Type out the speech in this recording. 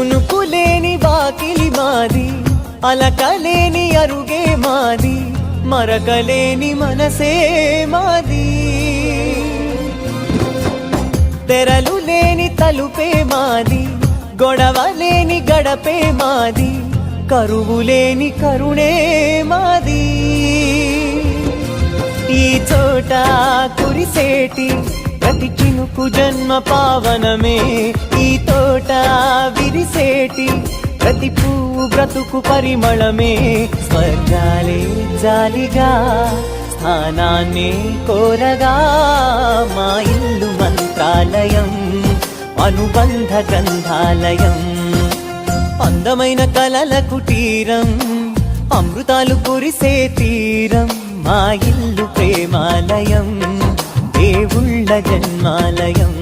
కునుకులేని వాకిలి మాది, అలకలేని అరుగే మాది, మరకలేని మనసే మాది. తెరలు లేని తలుపే మాది, గొడవలేని గడపే మాది, కరువులేని కరుణే మాది. ఈ చోట కురిసేటి ప్రతి చినుకు జన్మ పావనమే, ఈ తోట విరిసేటి ప్రతి పువ్వు బ్రతుకు పరిమళమే. స్వర్గాలే జాలిగా స్థానాన్ని కోరగా, మా ఇల్లు మంత్రాలయం, అనుబంధ గ్రంథాలయం. అందమైన కలల కుటీరం, అమృతాలు కురిసే తీరం, మా ఇల్లు ప్రేమాలయం, దేవుళ్ళ జన్మాలయం.